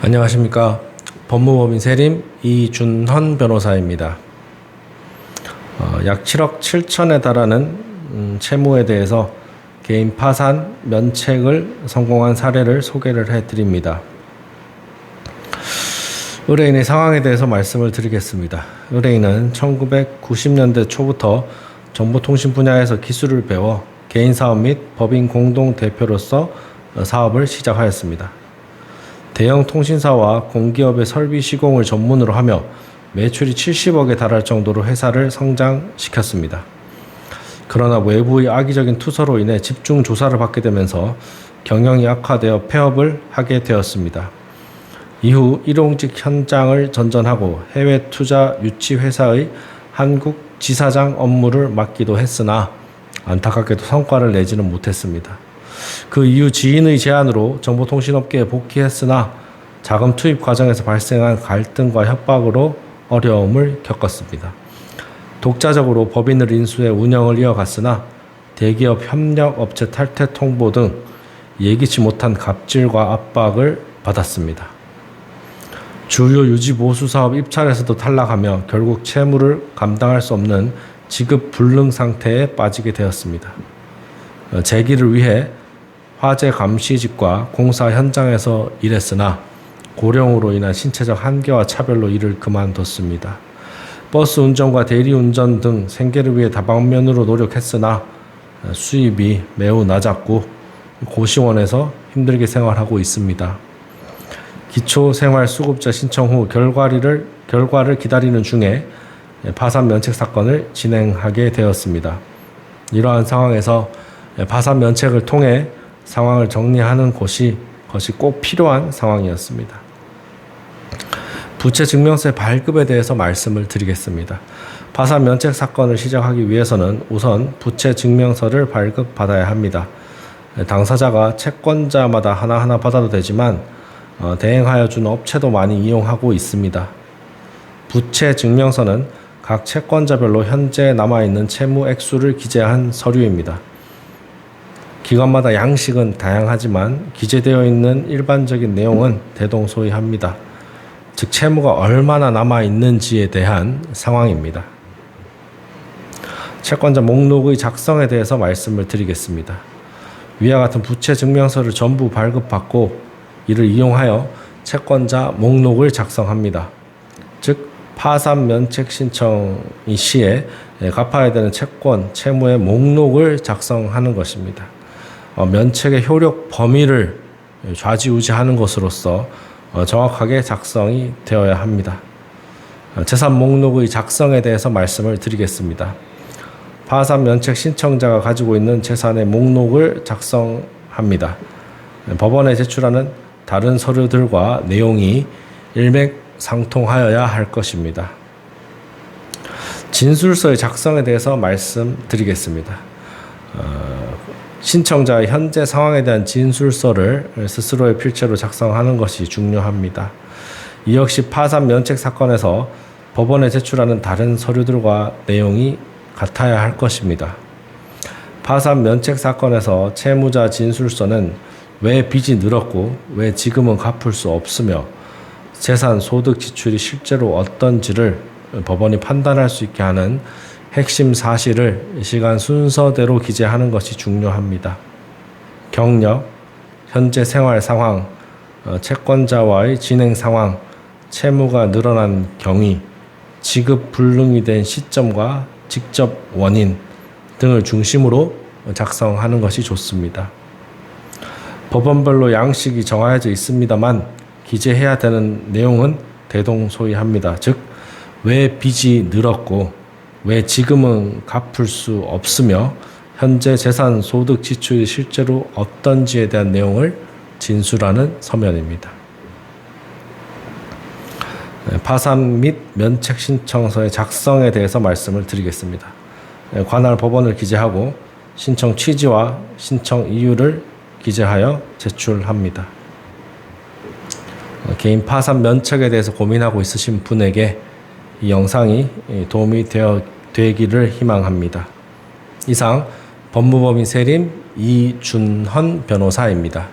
안녕하십니까. 법무법인 세림 이준헌 변호사입니다. 약 7억 7천에 달하는 채무에 대해서 개인 파산 면책을 성공한 사례를 소개를 해드립니다. 의뢰인의 상황에 대해서 말씀을 드리겠습니다. 의뢰인은 1990년대 초부터 정보통신 분야에서 기술을 배워 개인사업 및 법인 공동대표로서 사업을 시작하였습니다. 대형 통신사와 공기업의 설비 시공을 전문으로 하며 매출이 70억에 달할 정도로 회사를 성장시켰습니다. 그러나 외부의 악의적인 투서로 인해 집중 조사를 받게 되면서 경영이 악화되어 폐업을 하게 되었습니다. 이후 일용직 현장을 전전하고 해외 투자 유치 회사의 한국 지사장 업무를 맡기도 했으나 안타깝게도 성과를 내지는 못했습니다. 그 이후 지인의 제안으로 정보통신업계에 복귀했으나 자금 투입 과정에서 발생한 갈등과 협박으로 어려움을 겪었습니다. 독자적으로 법인을 인수해 운영을 이어갔으나 대기업 협력업체 탈퇴 통보 등 예기치 못한 갑질과 압박을 받았습니다. 주요 유지보수 사업 입찰에서도 탈락하며 결국 채무를 감당할 수 없는 지급 불능 상태에 빠지게 되었습니다. 재기를 위해 화재 감시직과 공사 현장에서 일했으나 고령으로 인한 신체적 한계와 차별로 일을 그만뒀습니다. 버스 운전과 대리 운전 등 생계를 위해 다방면으로 노력했으나 수입이 매우 낮았고 고시원에서 힘들게 생활하고 있습니다. 기초생활수급자 신청 후 결과를 기다리는 중에 파산 면책 사건을 진행하게 되었습니다. 이러한 상황에서 파산 면책을 통해 상황을 정리하는 것이 꼭 필요한 상황이었습니다. 부채 증명서의 발급에 대해서 말씀을 드리겠습니다. 파산 면책 사건을 시작하기 위해서는 우선 부채 증명서를 발급받아야 합니다. 당사자가 채권자마다 하나하나 받아도 되지만 대행하여 준 업체도 많이 이용하고 있습니다. 부채 증명서는 각 채권자별로 현재 남아있는 채무 액수를 기재한 서류입니다. 기관마다 양식은 다양하지만 기재되어 있는 일반적인 내용은 대동소이합니다. 즉 채무가 얼마나 남아있는지에 대한 상황입니다. 채권자 목록의 작성에 대해서 말씀을 드리겠습니다. 위와 같은 부채 증명서를 전부 발급받고 이를 이용하여 채권자 목록을 작성합니다. 즉 파산 면책 신청이 시에 갚아야 되는 채권, 채무의 목록을 작성하는 것입니다. 면책의 효력 범위를 좌지우지하는 것으로서 정확하게 작성이 되어야 합니다. 재산 목록의 작성에 대해서 말씀을 드리겠습니다. 파산 면책 신청자가 가지고 있는 재산의 목록을 작성합니다. 법원에 제출하는 다른 서류들과 내용이 일맥상통하여야 할 것입니다. 진술서의 작성에 대해서 말씀드리겠습니다. 신청자의 현재 상황에 대한 진술서를 스스로의 필체로 작성하는 것이 중요합니다. 이 역시 파산 면책 사건에서 법원에 제출하는 다른 서류들과 내용이 같아야 할 것입니다. 파산 면책 사건에서 채무자 진술서는 왜 빚이 늘었고 왜 지금은 갚을 수 없으며 재산 소득 지출이 실제로 어떤지를 법원이 판단할 수 있게 하는 핵심 사실을 시간 순서대로 기재하는 것이 중요합니다. 경력, 현재 생활 상황, 채권자와의 진행 상황, 채무가 늘어난 경위, 지급 불능이 된 시점과 직접 원인 등을 중심으로 작성하는 것이 좋습니다. 법원별로 양식이 정해져 있습니다만 기재해야 되는 내용은 대동소이합니다. 즉, 왜 빚이 늘었고 왜 지금은 갚을 수 없으며 현재 재산 소득 지출이 실제로 어떤지에 대한 내용을 진술하는 서면입니다. 파산 및 면책 신청서의 작성에 대해서 말씀을 드리겠습니다. 관할 법원을 기재하고 신청 취지와 신청 이유를 기재하여 제출합니다. 개인 파산 면책에 대해서 고민하고 있으신 분에게 이 영상이 도움이 되기를 희망합니다. 이상 법무법인 세림 이준헌 변호사입니다.